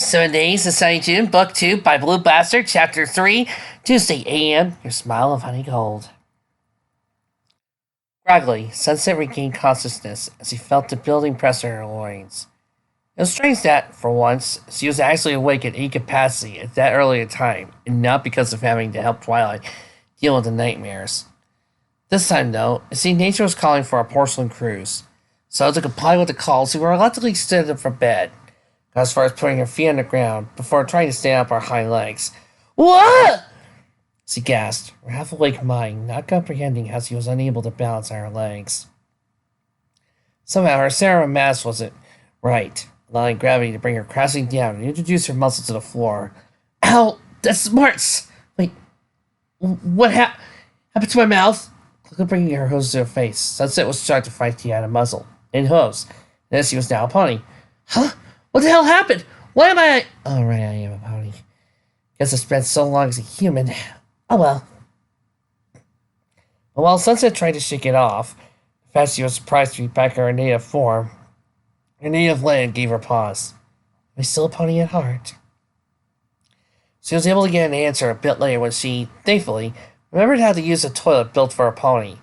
7 Days of Sunny June, Book 2 by Blue Bastard, Chapter 3, Tuesday AM, Your Smile of Honey Gold. Groggily, Sunset regained consciousness as he felt the building pressure in her loins. It was strange that, for once, she was actually awake at any capacity at that early a time, and not because of having to help Twilight deal with the nightmares. This time, though, it seemed nature was calling for a porcelain cruise, so to comply with the call, she reluctantly stood up from bed. As far as putting her feet on the ground before trying to stand up on her hind legs. What? She gasped, her half-awake mind not comprehending how she was unable to balance on her legs. Somehow her center of mass wasn't right, allowing gravity to bring her crashing down and introduce her muscles to the floor. Ow! That smarts! Wait, what happened to my mouth? Quickly bringing her hose to her face, Sunset was shocked to find she had a muzzle and hose, and that she was now a pony. Huh? What the hell happened? Why am I... Oh, right, I am a pony. Guess I spent so long as a human. Oh, well. But while Sunset tried to shake it off, the fact she was surprised to be back in her native form, her native land gave her pause. Am I still a pony at heart? She was able to get an answer a bit later when she, thankfully, remembered how to use a toilet built for a pony,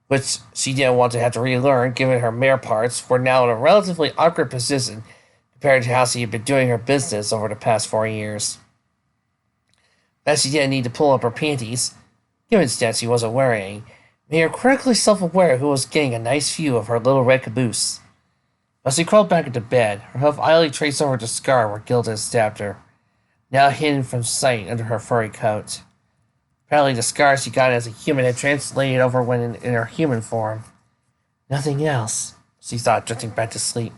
which she didn't want to have to relearn given her mare parts were now in a relatively awkward position compared to how she had been doing her business over the past 4 years. That she didn't need to pull up her panties, given that she wasn't wearing, made her critically self-aware who was getting a nice view of her little red caboose. As she crawled back into bed, her hoof idly traced over the scar where Gilda had stabbed her, now hidden from sight under her furry coat. Apparently the scar she got as a human had translated over when in her human form. Nothing else, she thought, drifting back to sleep.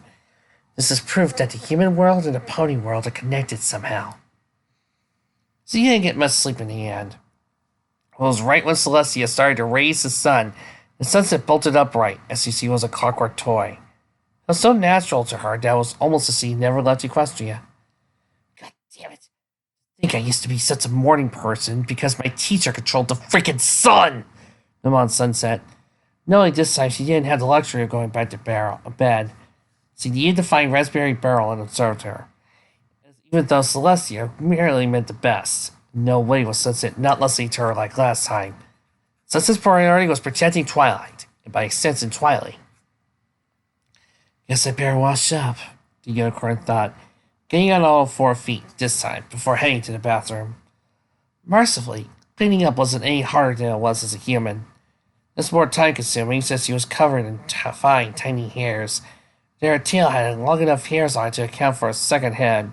This is proof that the human world and the pony world are connected somehow. She didn't get much sleep in the end. It was right when Celestia started to raise the sun, and Sunset bolted upright as if she was a clockwork toy. It was so natural to her that it was almost as if she never left Equestria. God damn it. I think I used to be such a morning person because my teacher controlled the freaking sun! Moaned Sunset. Knowing this time she didn't have the luxury of going back to bed. She needed to find Raspberry Barrel and observed her. Even though Celestia merely meant the best, no way was Sunset not listening to her like last time. Sunset's priority was protecting Twilight, and by extension Twilight. Guess I better wash up, the unicorn thought, getting on all 4 feet this time before heading to the bathroom. Mercifully, cleaning up wasn't any harder than it was as a human. It was more time-consuming since she was covered in fine, tiny hairs. Their tail had long enough hairs on it to account for a second head.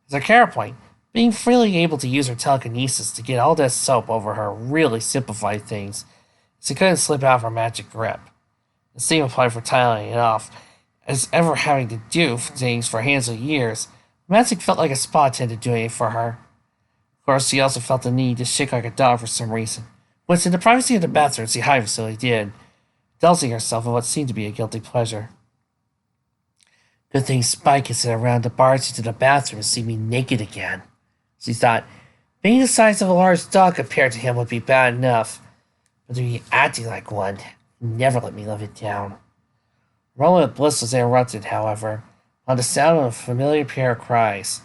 As a counterpoint, being freely able to use her telekinesis to get all that soap over her really simplified things, she couldn't slip out of her magic grip. The same applied for tiling it off, as ever having to do things for hands of years. Magic felt like a spa attendant doing it for her. Of course, she also felt the need to shake like a dog for some reason, which in the privacy of the bathroom she high-facility did, indulging herself in what seemed to be a guilty pleasure. Good thing Spike had sit around to barge into the bathroom and see me naked again. She thought, being the size of a large dog compared to him would be bad enough, but to be acting like one, he never let me live it down. Her moment of bliss was interrupted, however, on the sound of a familiar pair of cries.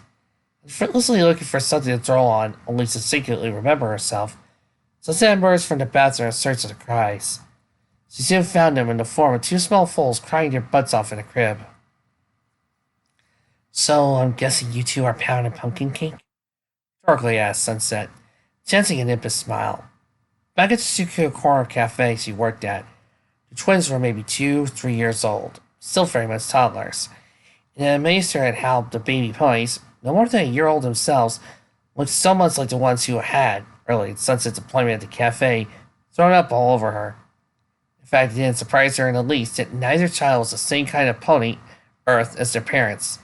Effortlessly looking for something to throw on, only to secretly remember herself, Sunset emerged from the bathroom in search of the cries. She soon found them in the form of 2 small foals crying their butts off in a crib. So, I'm guessing you two are pounding pumpkin cake? Rhetorically asked Sunset, chancing an impish smile. Back at the secure corner cafe she worked at, the twins were maybe 2-3 years old, still very much toddlers, and it amazed her at how the baby ponies, no more than a year old themselves, looked so much like the ones who had, early in Sunset's deployment at the cafe, thrown up all over her. In fact, it didn't surprise her in the least that neither child was the same kind of pony, Earth, as their parents.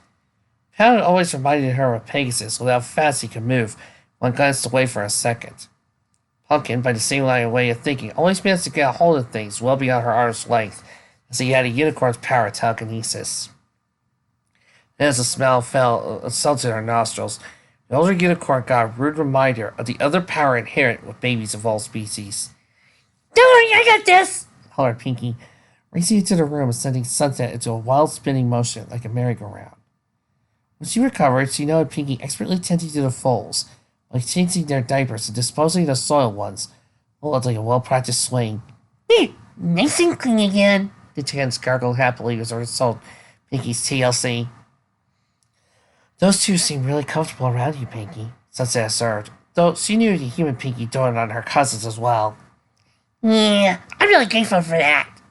Pound had always reminded her of Pegasus with how fast he could move when glanced away for a second. Pumpkin, by the same line of way of thinking, always managed to get a hold of things well beyond her arm's length, as he had a unicorn's power of telekinesis. Then as the smell assaulted her nostrils, the older unicorn got a rude reminder of the other power inherent with babies of all species. Don't worry, I got this! Hollered Pinkie, racing into the room and sending Sunset into a wild spinning motion like a merry-go-round. When she recovered, she noted Pinkie expertly tending to the foals, like changing their diapers and disposing of the soiled ones. It looked like a well-practiced swing. Nice and clean again. The chickens gargled happily as a result Pinkie's TLC. Those two seemed really comfortable around you, Pinkie, Sunset observed, though she knew the human Pinkie doted on her cousins as well. Yeah, I'm really grateful for that,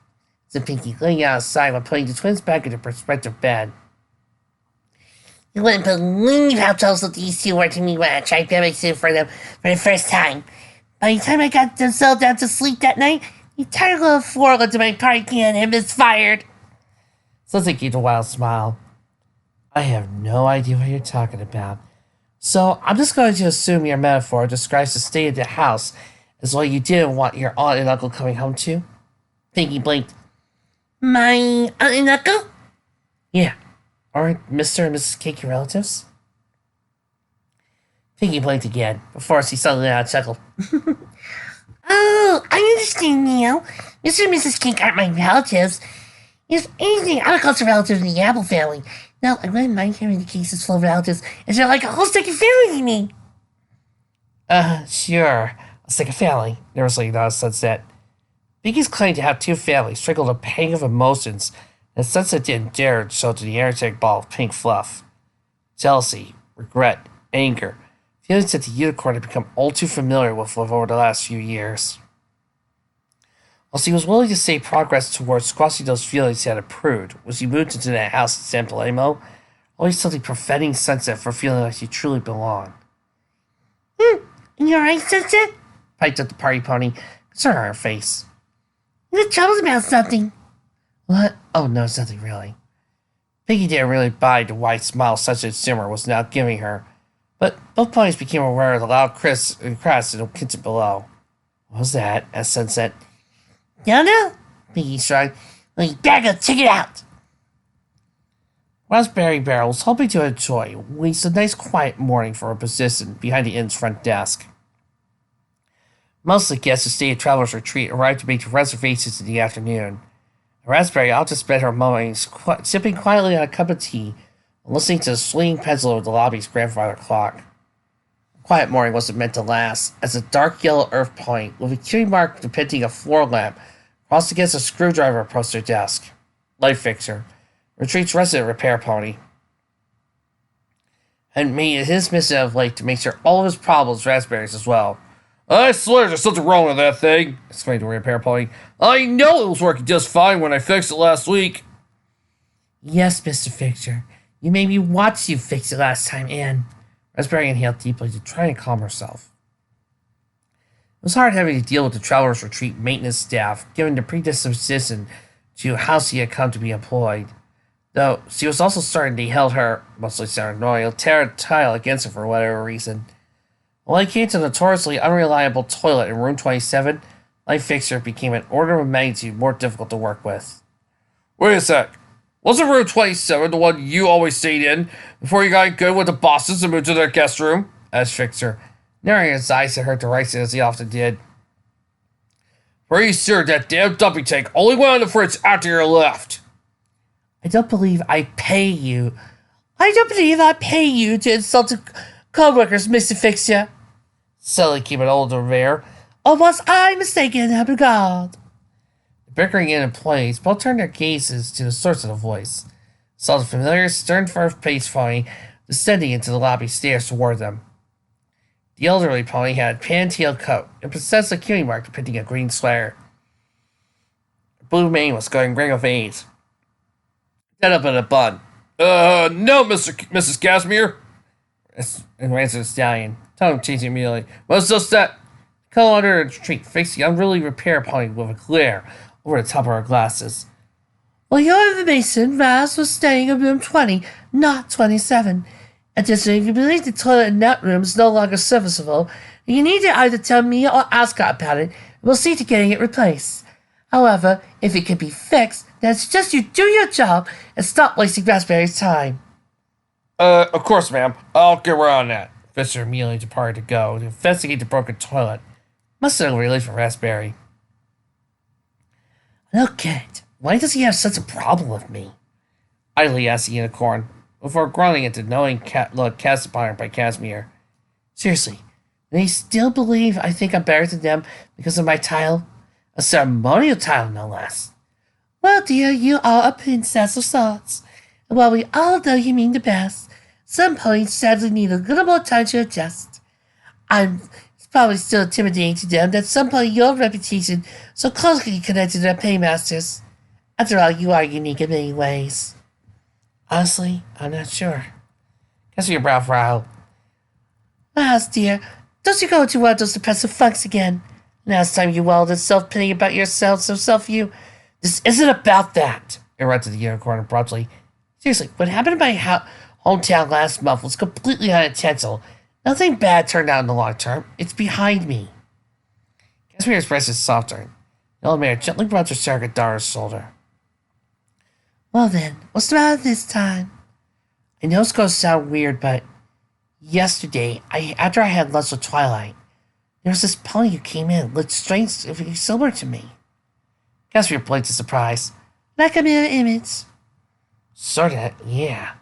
said Pinkie, laying out aside while putting the twins back in their prospective bed. You wouldn't believe how close these two were to me when I tried babysitting for them for the first time. By the time I got them settled down to sleep that night, the entire little floor looked at my party can and misfired. Sunset gave a wild smile. I have no idea what you're talking about. So I'm just going to assume your metaphor describes the state of the house as what you didn't want your aunt and uncle coming home to. Pinkie blinked. My aunt and uncle? Yeah. Aren't Mr. and Mrs. Cake your relatives? Pinkie blinked again, before she suddenly let out a chuckle. Oh, I understand now. Mr. and Mrs. Cake aren't my relatives. If anything, I'm a closer relative in the Apple family. No, I wouldn't mind hearing the cases full of relatives, as they're like a whole second family to me. Sure. A second family, nervously nodded Sunset. Pinkie's claim to have two families trickled a pang of emotions that Sunset didn't dare to show to the energetic ball of pink fluff. Jealousy, regret, anger, feelings that the unicorn had become all too familiar with over the last few years. While she was willing to say progress towards squashing those feelings had improved when she moved into that house in San Palamo, always something preventing Sunset from feeling like she truly belonged. You alright, Sunset? Piped up the party pony, concern on her face. The trouble's about something. What? Oh, no, it's nothing really. Pinkie didn't really buy the wide smile Sunset Simmer was now giving her, but both ponies became aware of the loud crash in the kitchen below. What was that? Asked Sunset. Don't know? Pinkie shrugged. Well, you better go check it out. Raspberry Barrel was hoping to enjoy at least a nice quiet morning for her position behind the inn's front desk. Most of the guests who stayed at Traveler's Retreat arrived to make reservations in the afternoon. Raspberry ought to spend her mornings sipping quietly on a cup of tea and listening to the swinging pencil of the lobby's grandfather clock. The quiet morning wasn't meant to last, as a dark yellow earth point with a cutie mark depicting a floor lamp crossed against a screwdriver approached her desk. Light fixer, Retreat's resident repair pony, and made it his mission of late to make sure all of his problems Raspberry's as well. I swear there's something wrong with that thing, exclaimed the repair pony. I know it was working just fine when I fixed it last week. Yes, Mr. Fixer. You made me watch you fix it last time, and Raspberry inhaled deeply to try and calm herself. It was hard having to deal with the Traveler's Retreat maintenance staff, given the predisposition to how she had come to be employed. Though she was also certain they held her, mostly ceremonial, tile against her for whatever reason. When it came to the notoriously unreliable toilet in room 27, Light Fixer became an order of magnitude more difficult to work with. Wait a sec. Wasn't room 27 the one you always stayed in before you got good with the bosses and moved to their guest room? Asked Fixer, narrowing his eyes at her direction as he often did. Pretty sure that damn dumping tank only went on the fridge after you left. I don't believe I pay you to insult the co-workers, Mr. Fixer. Suddenly came an older mayor. Or was I mistaken in that regard? The bickering employees both turned their gazes to the source of the voice, saw the familiar stern-faced pony descending into the lobby stairs toward them. The elderly pony had a pan-tailed coat and possessed a cutie mark depicting a green sweater. Her blue mane was going ring of eight. Dead up in a bun. No, Mrs. Casimir. And ran to the stallion. Tongue changing immediately. What's just that? Cuddled under the tree, faced the unruly repair pony with a glare over the top of her glasses. Well, your information, Raz was staying in room 20, not 27. Additionally, if you believe the toilet in that room is no longer serviceable, you need to either tell me or Ascot about it, and we'll see to getting it replaced. However, if it can be fixed, then it's just you do your job and stop wasting Raspberry's time. Of course, ma'am. I'll get around that. Fisher immediately departed to go to investigate the broken toilet. Must have been a relief for Raspberry. I don't get it. Why does he have such a problem with me? Idly asked the unicorn. before grunting at the knowing look cast upon her by Casimir. Seriously, they still believe I think I'm better than them because of my title? A ceremonial title, no less. Well, dear, you are a princess of sorts. And while we all know you mean the best, some points sadly need a little more time to adjust. It's probably still intimidating to them that some point your reputation so closely connected to their paymasters. After all, you are unique in many ways. Honestly, I'm not sure. Guess your brow frown. Miles, dear, don't you go into one of those depressive funks again. Now it's time you wallowed in self-pity about yourself, so self-you. This isn't about that, interrupted the unicorn abruptly. Seriously, what happened in my hometown last month was completely unintentional. Nothing bad turned out in the long term. It's behind me. Casimir's breast is softer. The old mare gently rubbed her surrogate daughter's shoulder. Well then, what's the matter this time? I know it's going to sound weird, but yesterday, after I had lunch with Twilight, there was this pony who came in, looked strangely similar to me. Casimir blinked in surprise. Like a mirror image. Sorta, yeah.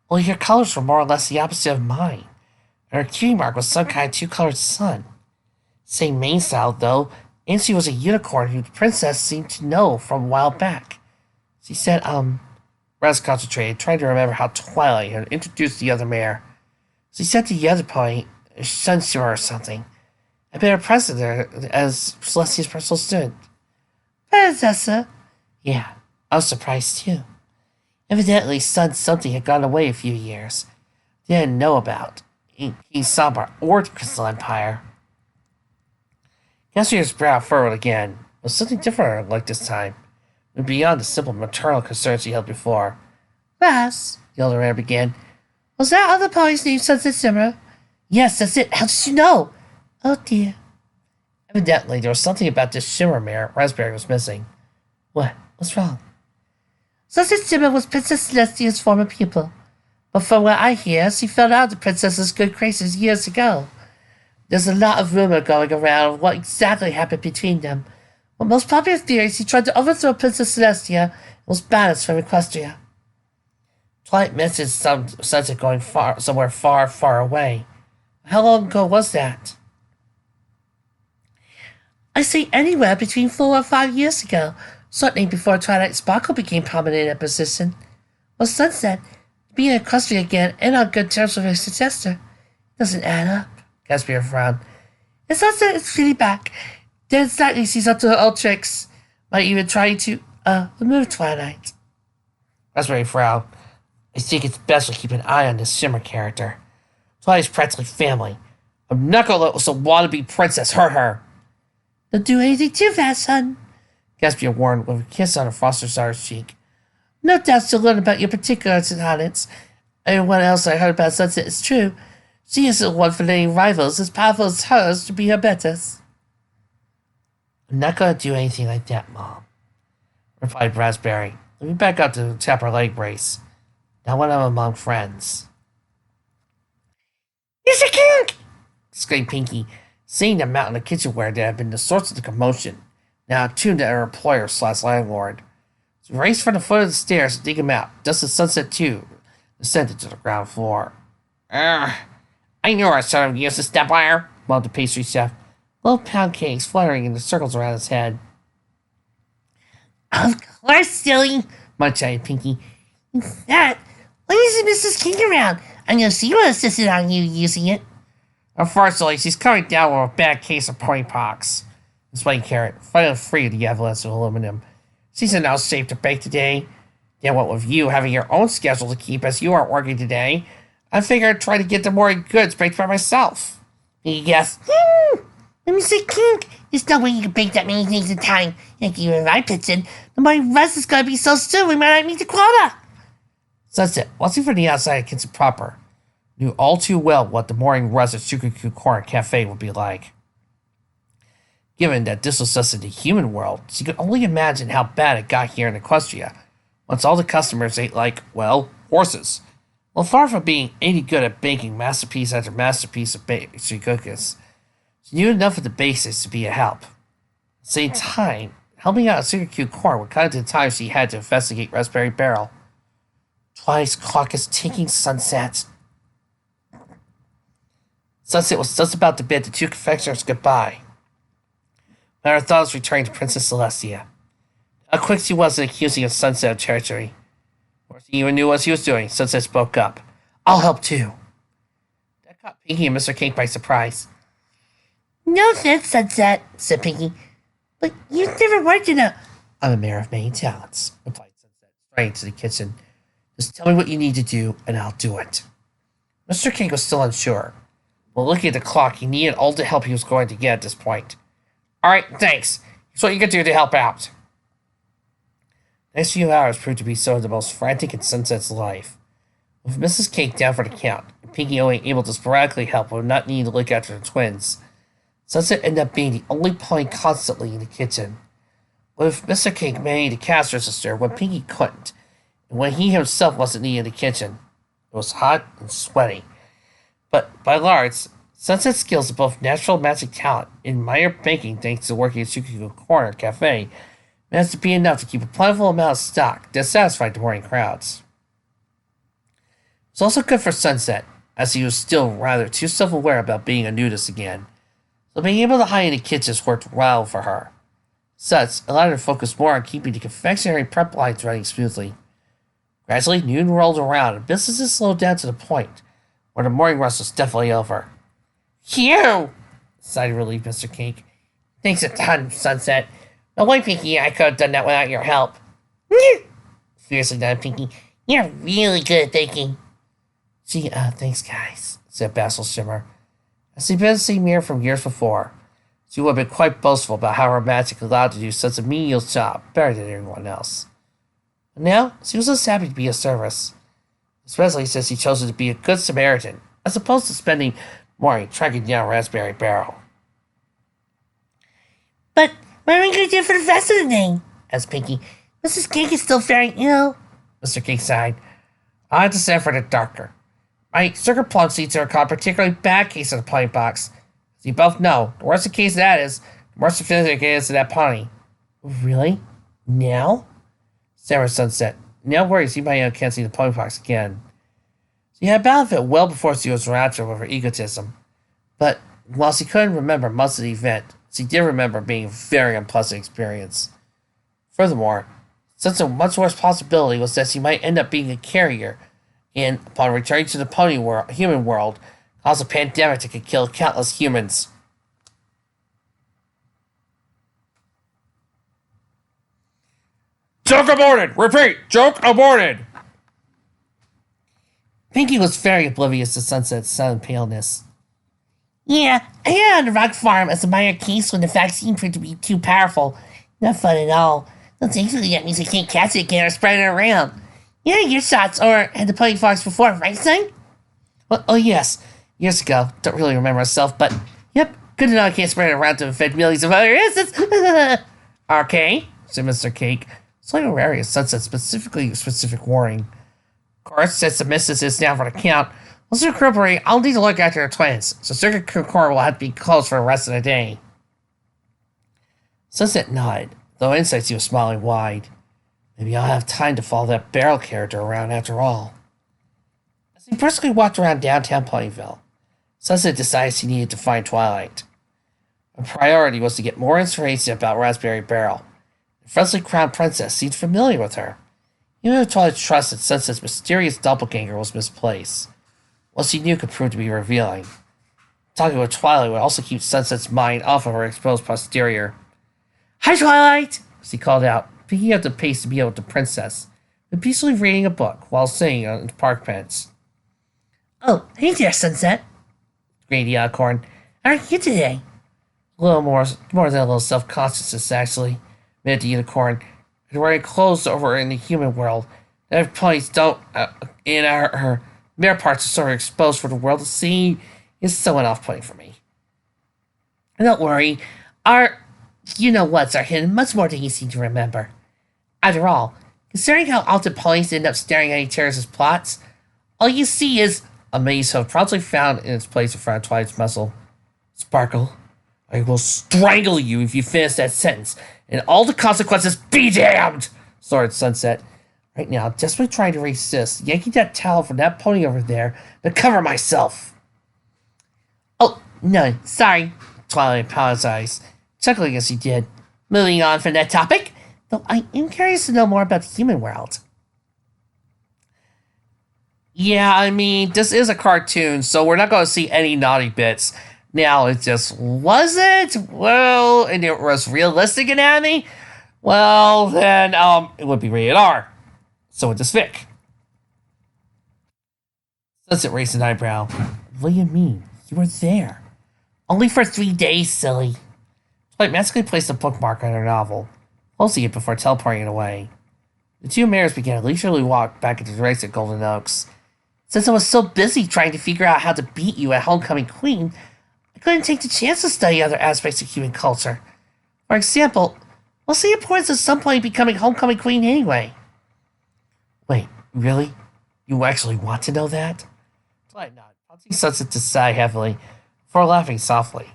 Well, your colors were more or less the opposite of mine. And her cutie mark was some kind of two-colored sun. Same mane style, though, and she was a unicorn who the princess seemed to know from a while back. She said, Raz concentrated, trying to remember how Twilight had introduced the other mare. She said to the other pony, Shunsura or something. I've been impressed with her as Celestia's personal student. Predecessor? Yeah, I was surprised too. Evidently, Sun something had gone away a few years. They didn't know about King Sambar or the Crystal Empire. Casimir's brow furrowed again. Was something different like this time, and beyond the simple maternal concerns he held before. Raz, the older man began, was that other pony's name Sunset Simmer? Yes, that's it. How did you know? Oh dear. Evidently, there was something about this Shimmer mare Raspberry was missing. What? What's wrong? Sunset Simmer was Princess Celestia's former pupil, but from what I hear, she fell out of the princess's good graces years ago. There's a lot of rumor going around of what exactly happened between them. But most popular theory is he tried to overthrow Princess Celestia and was banished from Equestria. Twilight mentioned Sunset going somewhere far, far away. How long ago was that? I say anywhere between 4 or 5 years ago, certainly before Twilight Sparkle became prominent in that position. Well, Sunset, being in Equestria again and on good terms with her successor, doesn't add up. Casimir frowned. It's not that it's really back. Then slightly she's up to her old tricks. Might even try to, remove Twilight. Raspberry frowned. I think it's best to keep an eye on this Shimmer character. Twilight's practically family. I'm not gonna let some wannabe princess hurt her. Don't do anything too fast, son. Casimir warned with a kiss on her foster daughter's cheek. No doubt she'll learn about your particular talents. Everyone else I heard about Sunset is true. She isn't one for letting rivals as powerful as hers to be her betters. I'm not going to do anything like that, Mom, replied Raspberry. Let me back up to tap her leg brace. Not when I'm among friends. Mr. King! Exclaimed Pinkie, seeing the mountain of kitchenware that had been the source of the commotion, now attuned to her employer/landlord. She raced for the foot of the stairs to dig him out, just as Sunset, too, descended to the ground floor. I knew our son would use the stepwire, moaned the pastry chef, little pound cakes fluttering in the circles around his head. Of course, silly, munched Pinkie. In fact, when is Mrs. King around? I know she would have insisted on you using it. Unfortunately, she's coming down with a bad case of pox, explained Carrot, finally free of the avalanche of aluminum. She's now safe to bake today. Then what with you having your own schedule to keep as you aren't working today, I figured I'd try to get the morning goods baked by myself. Yes. Let me say, King, there's no way you can bake that many things in time. Like you and I pitched in, the morning rest is going to be so soon we might not meet the quota. Sunset, watching from the outside at Kitchen proper, knew all too well what the morning rush at Shukuku Corner Cafe would be like. Given that this was just in the human world, she could only imagine how bad it got here in Equestria, once all the customers ate like, well, horses. Well, far from being any good at baking masterpiece after masterpiece of pastry cookies, she knew enough of the basics to be a help. At the same time, helping out at Shukuku Corner would cut into the time she had to investigate Raspberry Barrel. Twilight's clock is ticking, Sunset. Sunset was just about to bid the two confectioners goodbye when her thoughts returned to Princess Celestia. How quick she was in accusing of Sunset of treachery. Before she even knew what she was doing, Sunset spoke up. I'll help too. That caught Pinkie and Mr. Cake by surprise. No offense, Sunset, said Pinkie, but you've never worked in a... I'm a man of many talents, replied Sunset, striding to the kitchen. Just tell me what you need to do, and I'll do it. Mr. Cake was still unsure. But looking at the clock, he needed all the help he was going to get at this point. All right, thanks. Here's what you can do to help out. The next few hours proved to be some of the most frantic in Sunset's life. With Mrs. Cake down for the count, and Pinkie only able to sporadically help with not needing to look after the twins, Sunset ended up being the only pony constantly in the kitchen. With Mr. Cake managing to cast her sister when Pinkie couldn't, and when he himself wasn't needed in the kitchen. It was hot and sweaty. But by large, Sunset's skills of both natural magic talent and minor baking thanks to working at Shukiku Corner Cafe managed to be enough to keep a plentiful amount of stock that satisfied the morning crowds. It was also good for Sunset, as he was still rather too self-aware about being a nudist again, so being able to hide in the kitchens worked well for her. Such allowed her to focus more on keeping the confectionery prep lines running smoothly. Gradually, noon rolled around and businesses slowed down to the point where the morning rush was definitely over. Phew! Sighed relieved Mr. Cake. Thanks a ton, Sunset. No way, Pinkie, I could have done that without your help. Fiercely nodded Pinkie. You're really good at thinking. Gee, thanks, guys, said Basil Shimmer. As he'd been to see Mir from years before, she would have been quite boastful about how her magic allowed to do such a menial job better than everyone else. But now, she was just happy to be of service. Especially since he chose to be a good Samaritan, as opposed to spending morning tracking down Raspberry Barrel. But what are we going to do for the rest of the day? Asked Pinkie. Mrs. Cake is still very ill. Mr. Cake sighed. I'll have to send for the doctor. My sugar plum seeds are a particularly bad case of the pony box. As you both know, the worse the case that is, the more sophisticated it is to that pony. Really? Now? Stammered Sunset. No worries, he might can't see the pony box again. She had battled it well before she was raptured with her egotism. But while she couldn't remember much of the event, she did remember being a very unpleasant experience. Furthermore, such a much worse possibility was that she might end up being a carrier, and upon returning to the human world, cause a pandemic that could kill countless humans. Joke aborted! Repeat! Joke aborted! Pinkie was very oblivious to Sunset's sudden paleness. Yeah, I got on the rock farm as a minor case when the vaccine proved to be too powerful. Not fun at all. Well, thankfully that means I can't catch it again or spread it around. You had your shots or had the pony fox before, right, son? Well, oh, yes. Years ago. Don't really remember myself, but yep. Good to know I can't spread it around to infect millions of other innocents. Okay, said Mr. Cake. Slightly wary of Sunset's specific warning. Of course, since the missus is down for the count, once they're recuperating, I'll need to look after the twins, so Circuit Core will have to be closed for the rest of the day. Sunset nodded, though inside she was smiling wide. Maybe I'll have time to follow that barrel character around after all. As he briskly walked around downtown Ponyville, Sunset decided she needed to find Twilight. Her priority was to get more information about Raspberry Barrel. The freshly crowned princess seemed familiar with her. Even if Twilight trusted Sunset's mysterious doppelganger was misplaced, what she knew could prove to be revealing. Talking with Twilight would also keep Sunset's mind off of her exposed posterior. Hi, Twilight! She called out, picking up the pace to be with the princess, and peacefully reading a book while sitting on the park bench. Oh, hey there, Sunset, Great Unicorn. How are you today? A little more than a little self-consciousness, actually, admitted the Unicorn. And wearing clothes over in the human world, that ponies don't, in her mere parts are sort of exposed for the world to see, is somewhat off-putting for me. Don't worry, our you-know-whats are hidden much more than you seem to remember. After all, considering how often ponies end up staring at each other's plots, all you see is a maze have promptly found in its place in front of Twilight's muzzle. Sparkle, I will strangle you if you finish that sentence, and all the consequences be damned! Snorted Sunset. Right now, desperately trying to resist, yanking that towel from that pony over there to cover myself. Oh, no, sorry. Twilight apologized, chuckling as he did. Moving on from that topic, though I am curious to know more about the human world. Yeah, I mean, this is a cartoon, so we're not going to see any naughty bits. Now, it just wasn't? Well, and it was realistic anatomy? Well, then, it would be rated R. So it is Vic. Sunset raised an eyebrow. What do you mean? You were there. Only for 3 days, silly. Twilight magically placed a bookmark on her novel, closing it before teleporting away. The two mares began a leisurely walk back into the race at Golden Oaks. Since I was so busy trying to figure out how to beat you at Homecoming Queen, I couldn't take the chance to study other aspects of human culture. For example, what's the importance of some point becoming Homecoming Queen anyway? Wait, really? You actually want to know that? Twilight nodded, causing Sunset to sigh heavily, before laughing softly.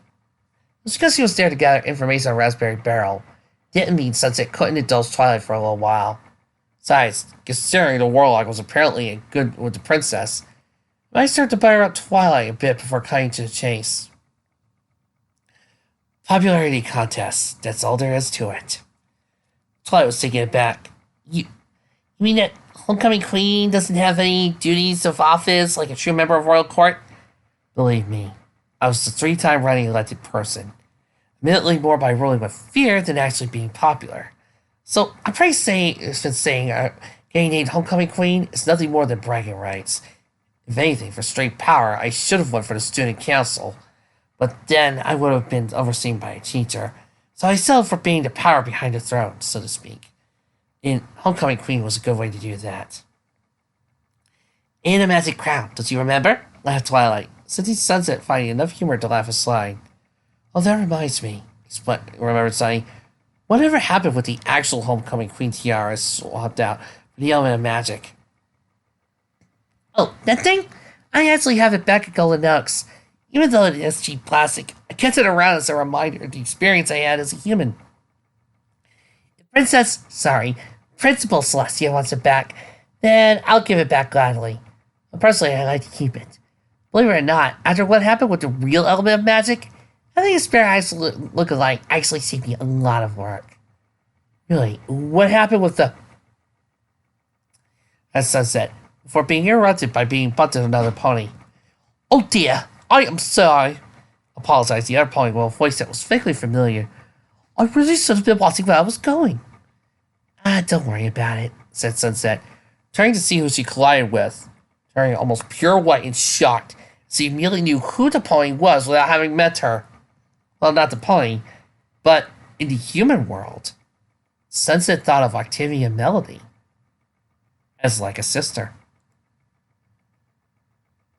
Just because he was there to gather information on Raspberry Barrel didn't mean Sunset couldn't indulge Twilight for a little while. Besides, considering the warlock was apparently good with the princess, it might start to butter up Twilight a bit before cutting to the chase. Popularity contest, that's all there is to it. Twilight was taking it back. You mean that Homecoming Queen doesn't have any duties of office like a true member of royal court? Believe me, I was the 3-time running elected person, admittedly more by ruling with fear than actually being popular. So I'm pretty saying getting named Homecoming Queen is nothing more than bragging rights. If anything, for straight power, I should have went for the student council, but then I would have been overseen by a teacher, so I settled for being the power behind the throne, so to speak. And Homecoming Queen was a good way to do that. And a magic crown, don't you remember? Laughed Twilight, sensing Sunset finding enough humor to laugh aside. Oh, that reminds me, remembered Sunny. Whatever happened with the actual Homecoming Queen tiara swapped out for the element of magic? Oh, that thing? I actually have it back at Golden Oaks. Even though it is cheap plastic, I kept it around as a reminder of the experience I had as a human. If Principal Celestia wants it back, then I'll give it back gladly. But personally, I'd like to keep it. Believe it or not, after what happened with the real element of magic, I think a spare eyes look-alike actually saved me a lot of work. Really, what happened with the... As Sunset, before being interrupted by being bumped to another pony. Oh dear, I am sorry. Apologized the other pony with a voice that was vaguely familiar. I really should have been watching where I was going. Don't worry about it, said Sunset, trying to see who she collided with. Turning almost pure white and shocked, she immediately knew who the pony was without having met her. Well, not the pony, but in the human world. Sunset thought of Octavia Melody as like a sister.